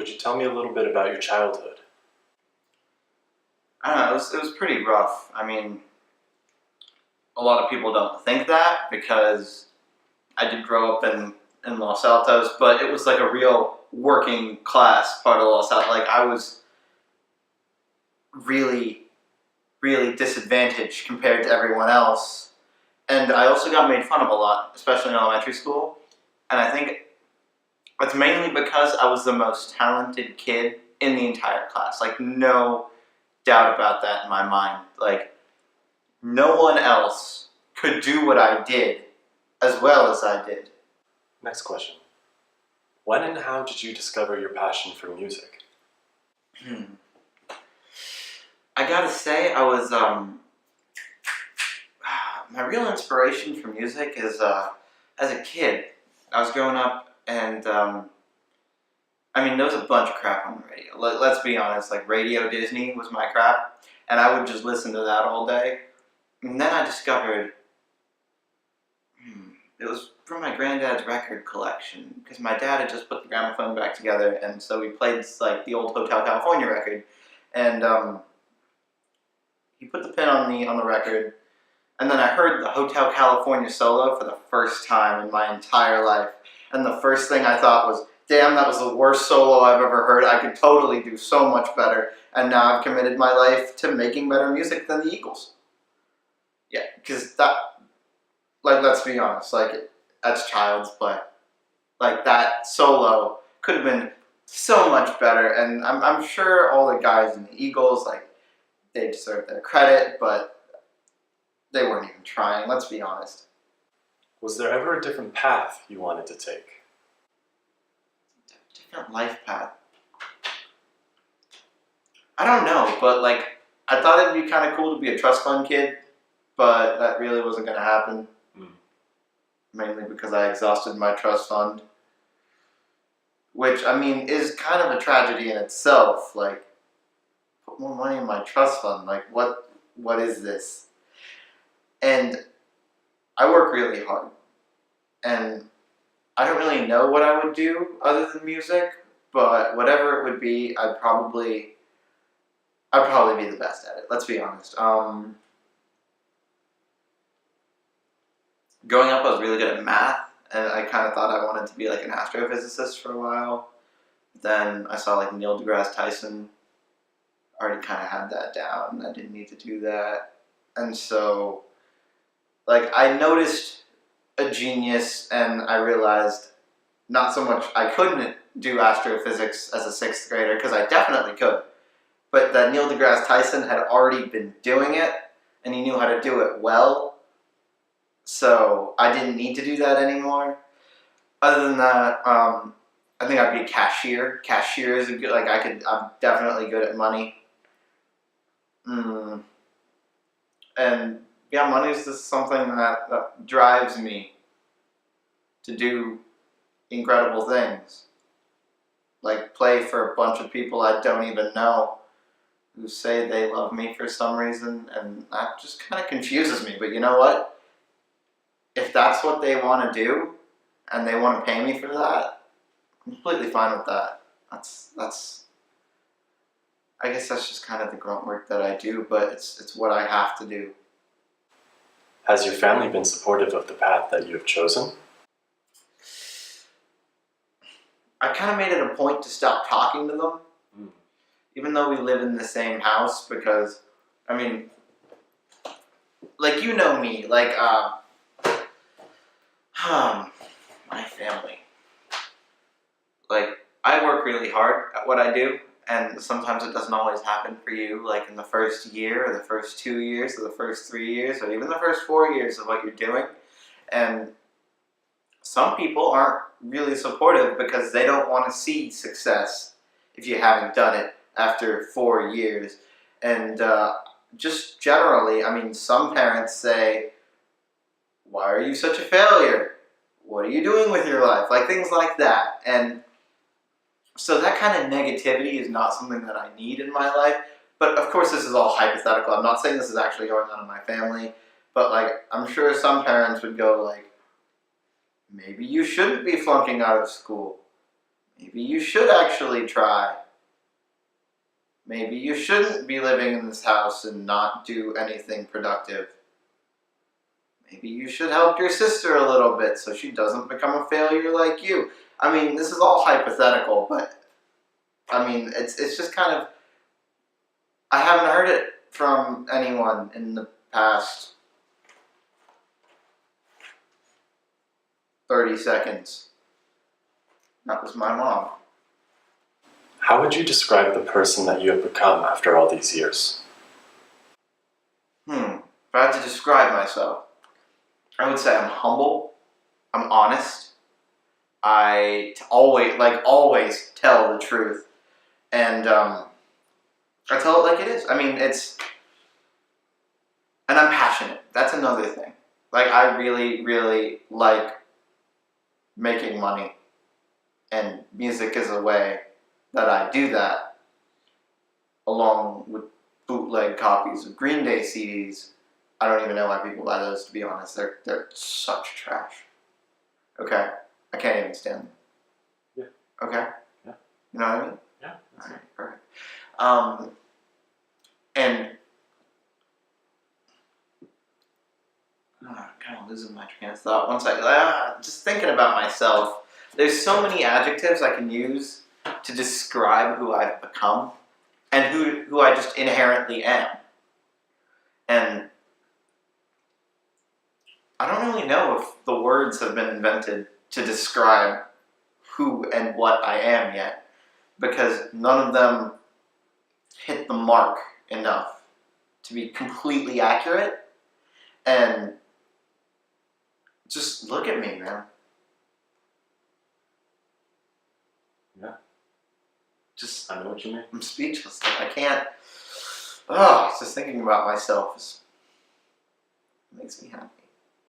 Would you tell me a little bit about your childhood? I don't know, it was pretty rough. I mean, a lot of people don't think that because I did grow up in Los Altos, but it was like a real working class part of Los Altos. Like I was really, really disadvantaged compared to everyone else. And I also got made fun of a lot, especially in elementary school. And I think it's mainly because I was the most talented kid in the entire class. Like no doubt about that in my mind. Like no one else could do what I did as well as I did. Next question. When and how did you discover your passion for music? I gotta say, I was, my real inspiration for music is, as a kid, I was growing up and, I mean, there was a bunch of crap on the radio. Let's be honest, like Radio Disney was my crap, and I would just listen to that all day. And then I discovered, it was from my granddad's record collection, because my dad had just put the gramophone back together, and so we played, like, the old Hotel California record, and, he put the pin on the record, and then I heard the Hotel California solo for the first time in my entire life. And the first thing I thought was, damn, that was the worst solo I've ever heard. I could totally do so much better. And now I've committed my life to making better music than the Eagles. Yeah, because that, like, let's be honest, like, that's child's play. Like, that solo could have been so much better. And I'm sure all the guys in the Eagles, like, they deserve their credit, but they weren't even trying, let's be honest. Was there ever a different path you wanted to take? Different life path. I don't know, but like, I thought it'd be kind of cool to be a trust fund kid, but that really wasn't going to happen. Mainly because I exhausted my trust fund. Which, I mean, is kind of a tragedy in itself. Like, put more money in my trust fund. Like, what is this? And I work really hard. And I don't really know what I would do other than music, but whatever it would be, I'd probably be the best at it. Let's be honest. Growing up, I was really good at math, and I kind of thought I wanted to be like an astrophysicist for a while. Then I saw like Neil deGrasse Tyson. Already kind of had that down. I didn't need to do that, and so like I noticed a genius, and I realized not so much I couldn't do astrophysics as a 6th grader, because I definitely could, but that Neil deGrasse Tyson had already been doing it, and he knew how to do it well, so I didn't need to do that anymore. Other than that, I think I'd be a cashier. Cashier is a good, like I'm definitely good at money. And yeah, money is just something that drives me to do incredible things. Like play for a bunch of people I don't even know who say they love me for some reason, and that just kind of confuses me. But you know what? If that's what they want to do, and they want to pay me for that, I'm completely fine with that. That's. I guess that's just kind of the grunt work that I do, but it's what I have to do. Has your family been supportive of the path that you have chosen? I kind of made it a point to stop talking to them, even though we live in the same house, because, I mean, like, you know me, like, my family. Like, I work really hard at what I do, and sometimes it doesn't always happen for you, like in the first year, or the first 2 years, or the first 3 years, or even the first 4 years of what you're doing. And some people aren't really supportive because they don't want to see success if you haven't done it after 4 years. And just generally, I mean, some parents say, why are you such a failure? What are you doing with your life? Like things like that. And so that kind of negativity is not something that I need in my life. But of course, this is all hypothetical. I'm not saying this is actually going on in my family. But like, I'm sure some parents would go like, maybe you shouldn't be flunking out of school. Maybe you should actually try. Maybe you shouldn't be living in this house and not do anything productive. Maybe you should help your sister a little bit so she doesn't become a failure like you. I mean, this is all hypothetical, but I mean, it's just kind of, I haven't heard it from anyone in the past 30 seconds. That was my mom. How would you describe the person that you have become after all these years? If I had to describe myself, I would say I'm humble, I'm honest, I always tell the truth, and I tell it like it is. I mean, and I'm passionate. That's another thing. Like, I really, really like making money, and music is a way that I do that, along with bootleg copies of Green Day CDs. I don't even know why people buy those, to be honest. They're such trash. Okay? I can't even stand them. Yeah. Okay? Yeah. You know what I mean? Yeah. Alright, perfect. And I'm kind of losing my train of thought. One second. Just thinking about myself. There's so many adjectives I can use to describe who I've become and who I just inherently am. And I don't really know if the words have been invented to describe who and what I am yet, because none of them hit the mark enough to be completely accurate. And just look at me, man. Yeah. Just, I know what you mean. I'm speechless. Like, I can't. Just thinking about myself makes me happy.